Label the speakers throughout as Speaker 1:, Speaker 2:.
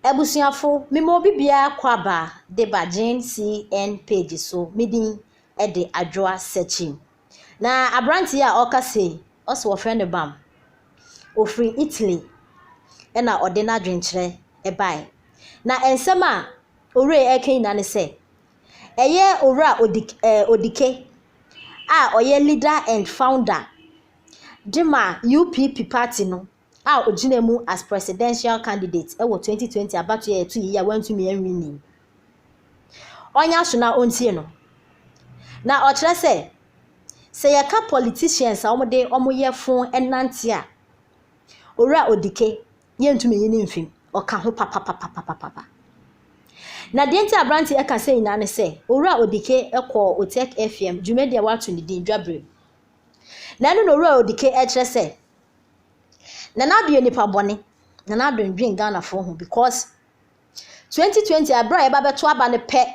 Speaker 1: Ebusiafo memo bibia kwaba de ba CN page so midin e de adwoa searching na abranti a okase oso wo friend bam ofri Italy e na ode na dwenkyere e bai na ensem a ore eken na ne se eye ora Odike a oye leader and founder Dima UPP party no a oginemu as presidential candidate e wo 2020 abato ye 2 year wantu me anwini onya so na ontie no na o kire se ye ka politicians a omode omoye fon enante a ora Odike ye ntumi yini mfim oka ho papa na denti abranti e ka sei na ne se ora Odike ekọ Odike FM dwumedi a watu ni din dwabre na no ora Odike e kire se Nana Addo nipa bone Nana Addo ndwen Ghana for ho because 2020 abra e ba beto aba ne pe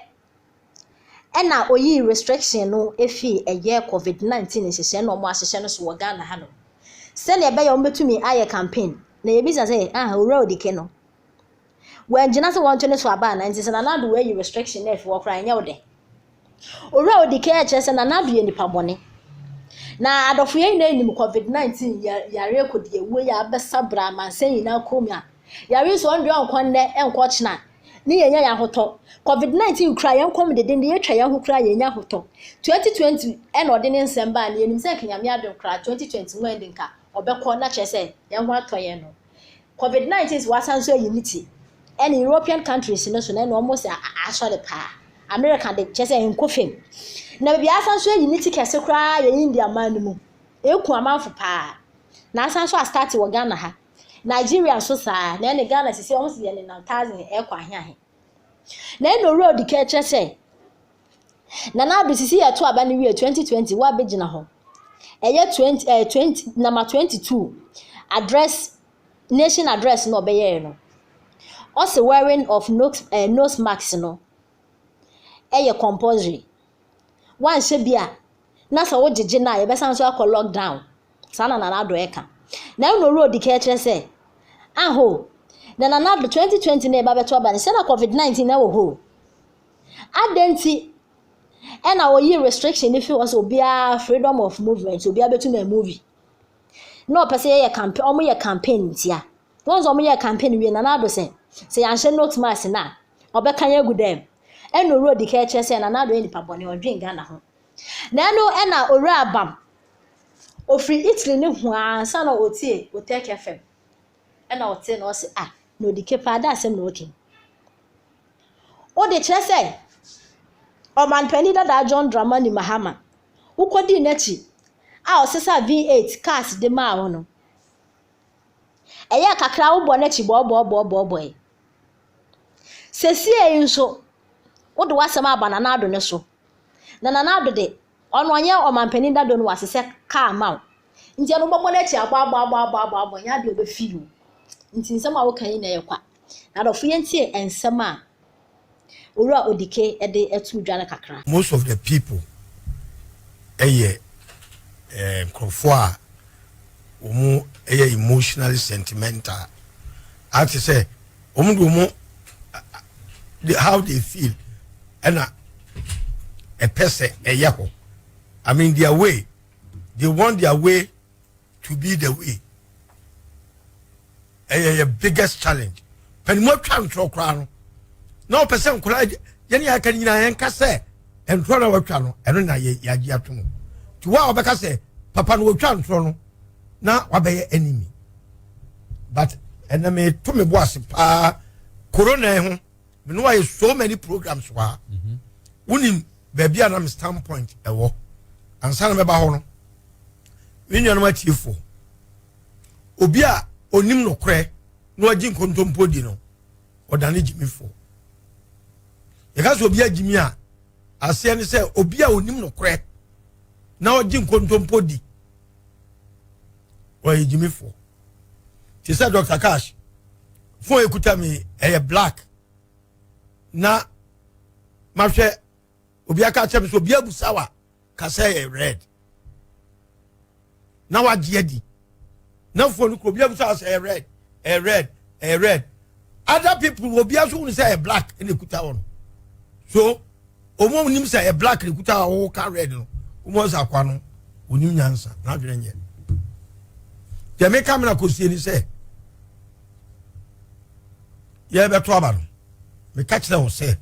Speaker 1: e na oyi restriction no efi eye COVID-19 nhyehyɛ no mo ahyehyɛ no so wo Ghana ha no se na ebe ya o betumi aye campaign na ye bisa say ora Odike no when jina se won to ne so aba na nti se Nana Addo we restriction na efi wo kra nya wo de ora Odike e kire se Nana Addo nipa bone na adofo yen na enim COVID-19 yare ko de ewo ya besabra mansen na komia yare so ndwe onkon ne enko china ni yenya ya hoto COVID-19 kra yen kom de den de yetwa yen ho kra yenya hoto 2020 e na ode ne nsem ba na enim se kenyame adon kra 2021 endinka obekọ na chese yen ho atoye no COVID-19 wasan so unity any European countries no so na almost asho de pa America de chese enko fem na bia asan so unity kese kra ye India man mu eku amanfo pa na asan so start wo Ghana ha Nigeria so sa na ne Ghana sisi o se ye ne 1000 ekwa ahe na no road ke chese na na bi sisi ye to aba ne wie 2020 wa begina ho eye 20 number 22 address nation address no be ye no also wearing of nose masks no eye compulsory one she bia na so wo jeje na ye besan so akọ lockdown sana Nana Addo eka na no road ke kire se aho na Nana Addo 2020 na e ba beto aba ne se na COVID-19 na wo ho adenti e na wo yi restriction if was obia freedom of movement obia betu na movie no pese ye campaign omo ye campaign ntia once omo ye campaign we Nana Addo se ya nhye note mask na obeka ya gudem eno road ke kire se Nana Addo nipa bone odwen Ghana ho na no e na ora abam ofri Italy ne ho ansa na otie Odike FM e na otie na o se no Odike pa da asem na okin o de kire se o man pani da John Dramani Mahama ukodi nachi o sesa V8 cars de ma ho no eya kakra wo bo nachi bo sesi e nso wo de wasem aba Nana Addo ne so na Nana Addo de ono anye o man pani da do no wasese car ma nti eno bobo nachi agba nya de obefiu nti nsem a wo kan na yekwa na do fu yentie ensem a ora Odike e de etu dwa na kakra
Speaker 2: most of the people krofo a omu emotionally sentimental I to say omu how they feel and a person I mean their way they want their way to be the way a biggest challenge pen mo twan tro kra no no person kra yene ya kan nyina yen ka se en tro na watwa no eno na ye yagi atomo ti wa obeka se papa no watwa tro no na wabeye enemy but ena me to me boase pa corona ho me no why so many programs wa unim baby anam standpoint ewo ansa na me ba ho no me nua no matifo obi a onim no kre no agi nkontompo di no odane jimifo ye ka so obi agimi a ase ne se obi a onim no kre na agi nkontompo di o jimifo ti say Dr. Cash fo ekuta mi black na mahwe obi aka chem so obi abusawa ka say red na wagye di na fo no ko obi abusawa say red other people will be also say a black in the kuta one. So, omo nim say a black in the kuta o ka red no. Omo sa kwa no onim nyansa na dwene nye. Je me kamera ko sie ni say. Ye be to aba no. Me catch them say.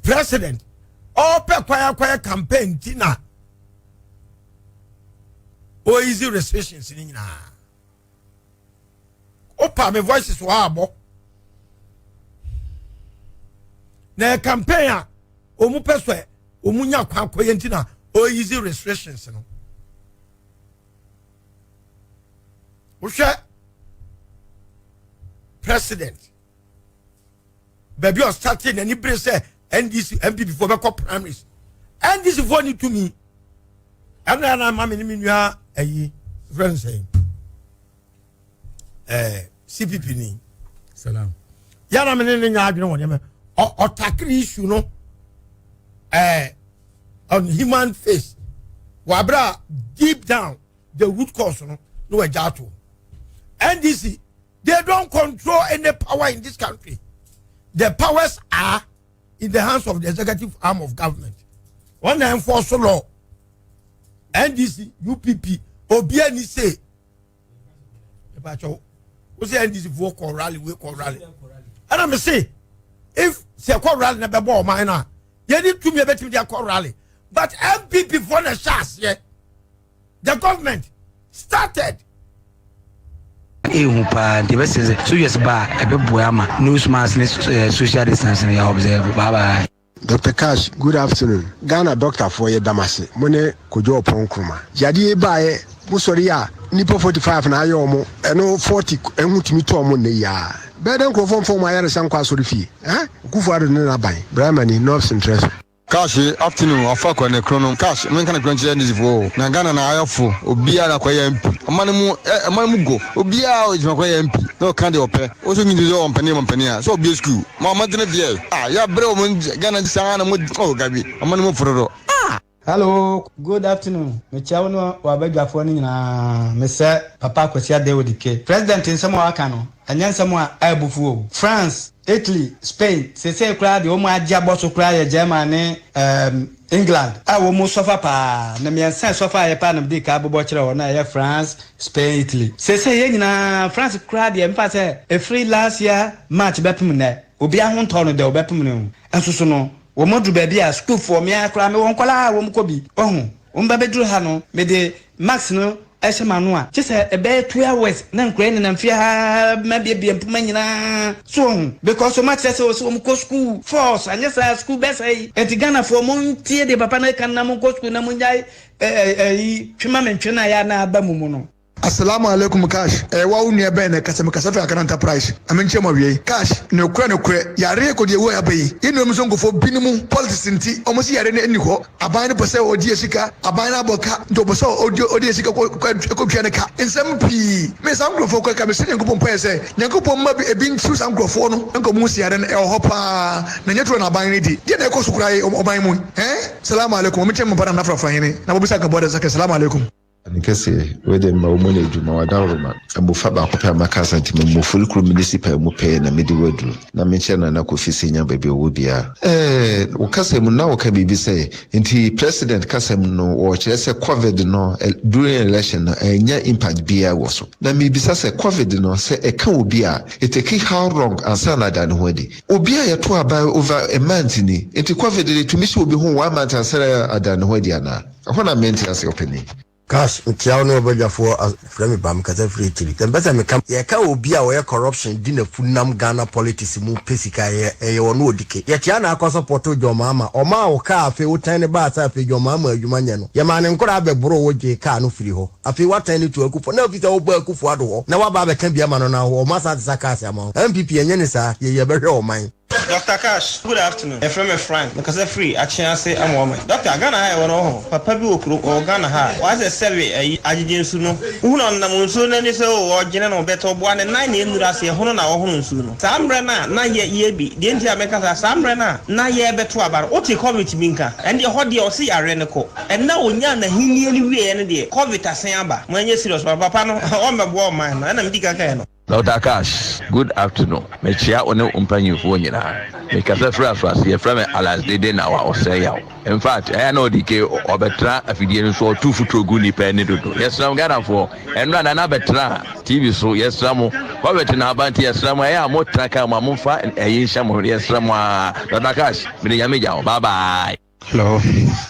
Speaker 2: President all pe kwaya campaign tina. O easy restrictions ni nyina. Opa me voices wa abo. Na campaign a omu peswe omu nya kwa ntina o easy restrictions no. Usha president baby o starting any brace NDC MP before me call primaries. NDC for need to me. And then I'm nua ayi friend saying CPP ni
Speaker 3: salam
Speaker 2: ya na me ne nya adwene won me o tackle issue no on human face wabra deep down the root cause no ejato. NDC they don't control any power in this country. The powers are in the hands of the executive arm of government. One they enforce law. NDC, UPP, Obiani say. What's the NDC for call rally? We call rally. And I'm say, if say call rally never bought mine, you need to be a better call rally. But MPP for the shots, yeah. The government started.
Speaker 3: The best is so yes, ba a bit boyama, news mass, social distancing. Observe. Bye bye.
Speaker 4: Dr. Cash, good afternoon. Ghana doctor for your damasi. Mone kojo ponkruma. Jadi bae musoria nipo 45 na ayomo eno 40 enhutimi to omo ne ya. Beden krofon fo ma yare sankwa so refi. Kufu ado ne na ban. Bramani North Interest.
Speaker 5: Cash afternoon afa kwa ne krono cash men kana kwanche ndi zifo na Ghana na ayofo obia na kwa MP amane mu go obia o jima kwa MP no kan de ope o so nyindi zo ompani a so obia school ma madene die ya bre o mun Ghana sa na mu o gabi amane mu forodo.
Speaker 6: Hello, good afternoon. Me chawno wa bagafo ni na me se papa Kwesi de Odike. President nsemo aka no, anyan nsemo a abufuo. France, Italy, Spain, se kra de o mu agya boso kra ya Germany, England. Wo mu sofa pa, na me nsan sofa ya pa na bi ka bobo kire wo na ya France, Spain, Italy. Se ye nyina France kra de mfa se a free last year match bepum na. Obi ahun to no de obepum no. Ensusu no womodu baby a school for me akra me won kwala wo mkobi ohun wo mba bedru ha no me de max no ehye manu a chese ebe 2 hours na nkra ni na mfia ha mabia mpuma nyina so because so much say wo mko school force anya sa school besai etigana for mon tie de papa na kan na mko school na munjai twima mentwena ya na aba mumu no.
Speaker 7: Assalamu alaikum Cash. Wa unu ebe na kasa fa kana enterprise. Amenche mo wie. Cash ne kura yare ko de wo ya bayi. Inu mu songo fo binimu politics nti omo si yare ne ani ho. Aban ne pese odi esika, aban na boka, ndo pese odi esika ko twa ne ka. Ensem pi. Me sam grofo ko ka me se nyankopon pa ese. Nyankopon ma bi ebi ntu sam grofo no. Nko mu si yare ne ho pa. Na nyetro na aban ne di. De na ko sukura yi oban mu. Assalamu alaikum. Amenche mo para na frafa hene. Na bo bisa ka boda zaka. Assalamu alaikum.
Speaker 8: Nikese wede ma umone djuma wadaruma abufa ba kopa makasa ntime mufuli kru municipal mu pe na medi wadru na menche na kofisi nya bebe wo bia ukase mu na woka bibi say nti president kasem no wo kire se covid no during election no nya impact bia wo so na mi bisa se covid no se e ka obi a eteki how wrong ansa na dan ho di obi a yeto aba over a month ni nti covid de tumi se obi ho 1 month ansa adan ho di ana hona maintenance opening.
Speaker 4: Cash ntiawo no obagafo frame bam kasa free chili tembesa me kam ye ka obi a we corruption di na funam Ghana politics mu pesika ye wono Odike ye tia na akọ support ojomama o ma o ka afi wotan ne ba sa afi ojomama adwuma nya no ye ma ne nkora abebro woje ka no firi ho afi watan ne to akufo na ofisa wo ba akufo ado ho na wa ba be ka bia ma no na ho o ma sa tsaka ase ama MPP enye ne sa ye behwe o man.
Speaker 9: Dr. Cash, good afternoon. From a friend, because I'm free. I can't say I'm woman. Dr. Ghana, I want to Papa Bukru or Ghana. What's a survey? I didn't soon. Who on the Monsoon and so or General Better 1 and 9 years I say Honor or soon. Sam Brenna, 9 year be. Didn't you make us Sam Brenna? 9 year better about what you call it, Minka. And the hot deal see a Renaco. And now when you're he nearly way any day. COVID as Samba. When you're serious, Papa, on my war man, and I'm Dick.
Speaker 10: Dr. Cash, good afternoon. Me chia one umpanyufo nyina. Me kasa fra ye from alas de na wa osey yaw. In fact, I know Odike obetra afidie no so two futuro gu ni pe ni dodo. Yes, ram Ghana for. Enra na betra TV so yes ramu. Kwa beti na abanti yes ramu e amo traka ma mumfa e yinhya mo yes ramu. Dr. Cash, me nyame jaw. Bye bye.
Speaker 11: Hello.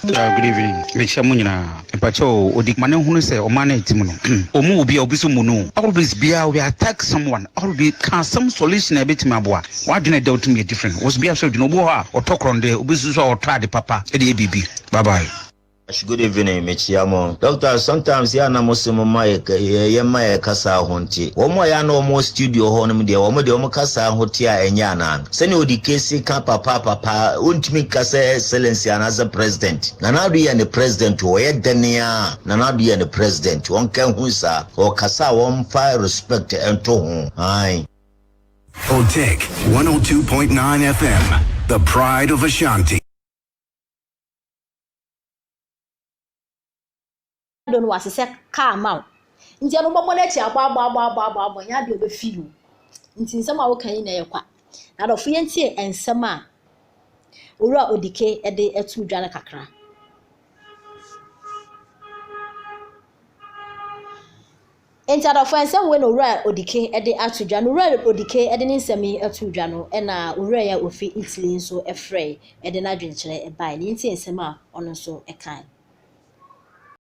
Speaker 11: Good evening. Mechamunyina. Empacho Odike mane hunu se omane timuno. Omu obi obiso munu. Always bia we attack someone. Always can some solution e betimi aboa. What do doubt me different. Was bia so dino bo ha otokronde obiso so otra de papa e de bibi. Bye bye.
Speaker 12: Good evening, Michiamo. Doctor, sometimes ya na musimo ye ma kasa honti. Omo ya na omo studio ho no de omo kasa hoti a enya na. Sene Odike si ka papa untimi kasa excellency as a president. Nana Addo ya ne president o ye denia. Nana Addo ya ne president. Won kan hu sa o kasa won fa respect ento ho. Ai.
Speaker 13: Odike 102.9 FM, the pride of Ashanti.
Speaker 1: Don't was a calm out. In the other moment, aba ya be feel. In some our can in a qua. Now of fiancé and summer. Ura Odike a day at 2 jana kakra. Enter the friends and when Ura Odike a day at 2 jano, Ura Odike at an semi at 2 jano, and Urea will fit Italy so a fray, and an adventure a by Lindsay and Sama on so a kind.